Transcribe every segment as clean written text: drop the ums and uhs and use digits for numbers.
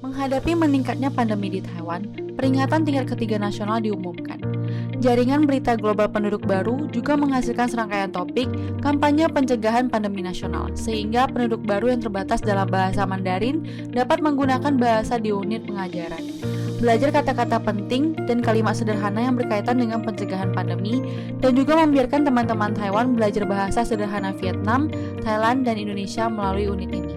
Menghadapi meningkatnya pandemi di Taiwan, peringatan tingkat ketiga nasional diumumkan. Jaringan Berita Global Penduduk Baru juga menghasilkan serangkaian topik kampanye pencegahan pandemi nasional, sehingga penduduk baru yang terbatas dalam bahasa Mandarin dapat menggunakan bahasa di unit pengajaran. Belajar kata-kata penting dan kalimat sederhana yang berkaitan dengan pencegahan pandemi, dan juga membiarkan teman-teman Taiwan belajar bahasa sederhana Vietnam, Thailand, dan Indonesia melalui unit ini.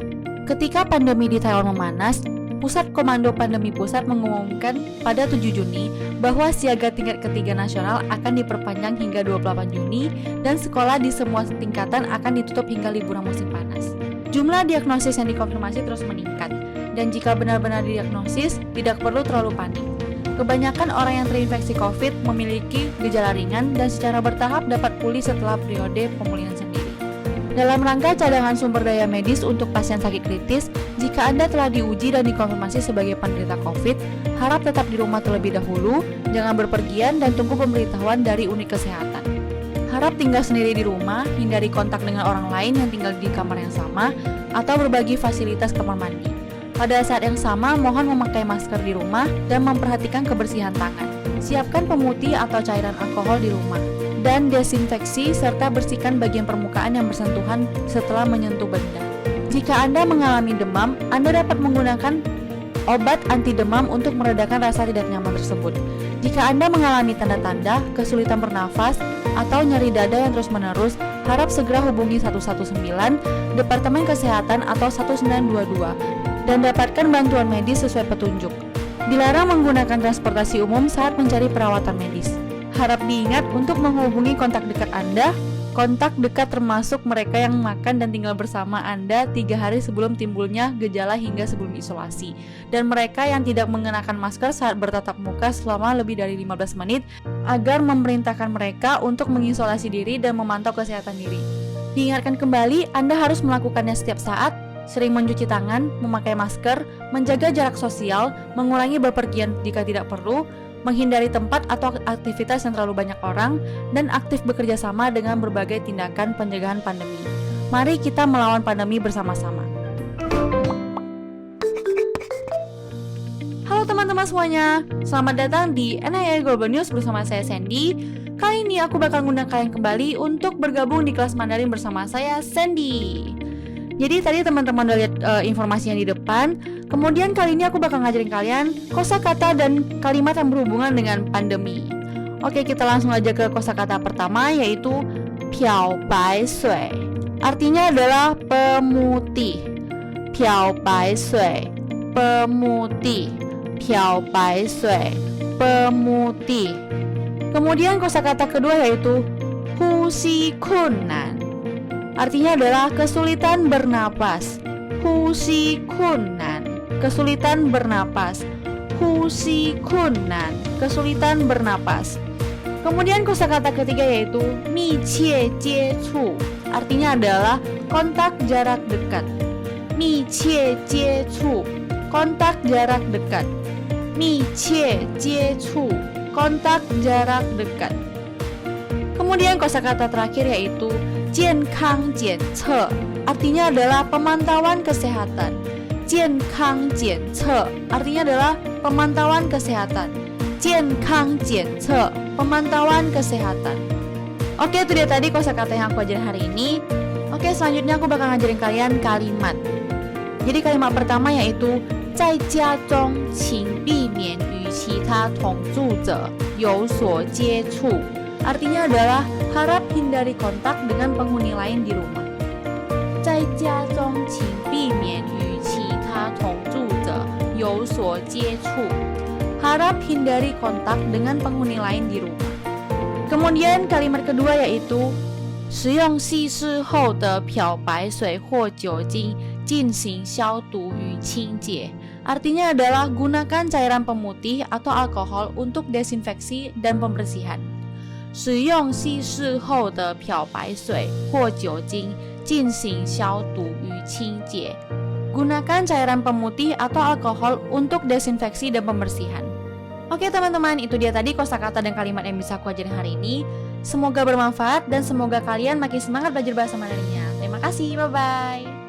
Ketika pandemi di Taiwan memanas, Pusat Komando Pandemi Pusat mengumumkan pada 7 Juni bahwa siaga tingkat ketiga nasional akan diperpanjang hingga 28 Juni dan sekolah di semua tingkatan akan ditutup hingga liburan musim panas. Jumlah diagnosis yang dikonfirmasi terus meningkat, dan jika benar-benar didiagnosis, tidak perlu terlalu panik. Kebanyakan orang yang terinfeksi COVID memiliki gejala ringan dan secara bertahap dapat pulih setelah periode pemulihan sendiri. Dalam rangka cadangan sumber daya medis untuk pasien sakit kritis, jika Anda telah diuji dan dikonfirmasi sebagai penderita COVID, harap tetap di rumah terlebih dahulu, jangan berpergian dan tunggu pemberitahuan dari unit kesehatan. Harap tinggal sendiri di rumah, hindari kontak dengan orang lain yang tinggal di kamar yang sama, atau berbagi fasilitas kamar mandi. Pada saat yang sama, mohon memakai masker di rumah dan memperhatikan kebersihan tangan. Siapkan pemutih atau cairan alkohol di rumah, dan desinfeksi serta bersihkan bagian permukaan yang bersentuhan setelah menyentuh benda. Jika Anda mengalami demam, Anda dapat menggunakan obat anti demam untuk meredakan rasa tidak nyaman tersebut. Jika Anda mengalami tanda-tanda kesulitan bernafas atau nyeri dada yang terus-menerus, harap segera hubungi 119, Departemen Kesehatan atau 1922 dan dapatkan bantuan medis sesuai petunjuk. Dilarang menggunakan transportasi umum saat mencari perawatan medis. Harap diingat untuk menghubungi kontak dekat Anda. Kontak dekat termasuk mereka yang makan dan tinggal bersama Anda 3 hari sebelum timbulnya gejala hingga sebelum isolasi, dan mereka yang tidak mengenakan masker saat bertatap muka selama lebih dari 15 menit agar memerintahkan mereka untuk mengisolasi diri dan memantau kesehatan diri. Diingatkan kembali, Anda harus melakukannya setiap saat, sering mencuci tangan, memakai masker, menjaga jarak sosial, mengurangi bepergian jika tidak perlu, menghindari tempat atau aktivitas yang terlalu banyak orang, dan aktif bekerja sama dengan berbagai tindakan pencegahan pandemi. Mari kita melawan pandemi bersama-sama. Halo teman-teman semuanya, selamat datang di NIA Global News bersama saya Sandy. Kali ini aku bakal ngundang kalian kembali untuk bergabung di kelas Mandarin bersama saya Sandy. Jadi tadi teman-teman udah lihat informasinya di depan. Kemudian kali ini aku bakal ngajarin kalian kosakata dan kalimat yang berhubungan dengan pandemi. Oke, kita langsung aja ke kosakata pertama, yaitu piao bai sui. Artinya adalah pemutih. Piao bai sui, pemutih. Piao bai sui, pemutih. Kemudian kosakata kedua yaitu huxi kunnan. Artinya adalah kesulitan bernapas. Huxi kunnan, kesulitan bernapas. Huxi kunnan, kesulitan bernapas. Kemudian kosakata ketiga yaitu mi qie jie cu. Artinya adalah kontak jarak dekat. Mi qie jie cu, kontak jarak dekat. Mi qie jie cu, kontak jarak dekat. Kemudian kosakata terakhir yaitu jiankang jiance, artinya adalah pemantauan kesehatan. Jiankang jiance artinya adalah pemantauan kesehatan. Jiankang jiance, pemantauan kesehatan. Oke, itu dia tadi kosakata yang aku ajarin hari ini. Oke, selanjutnya aku bakal ngajarin kalian kalimat. Jadi kalimat pertama yaitu 在家中请避免与其他同住者有所接触. Artinya adalah harap hindari kontak dengan penghuni lain di rumah. 在家中请避免与其他同住者有所接触. Harap hindari kontak dengan penghuni lain di rumah. Kemudian kalimat kedua yaitu 使用稀释后的漂白水或酒精进行消毒与清洁. Artinya adalah gunakan cairan pemutih atau alkohol untuk desinfeksi dan pembersihan. 使用稀释后的漂白水或酒精进行消毒与清洁. Gunakan cairan pemutih atau alkohol untuk desinfeksi dan pembersihan. Oke teman-teman, itu dia tadi kosakata dan kalimat yang bisa aku ajarin hari ini. Semoga bermanfaat dan semoga kalian makin semangat belajar bahasa Mandarinnya. Terima kasih, bye-bye.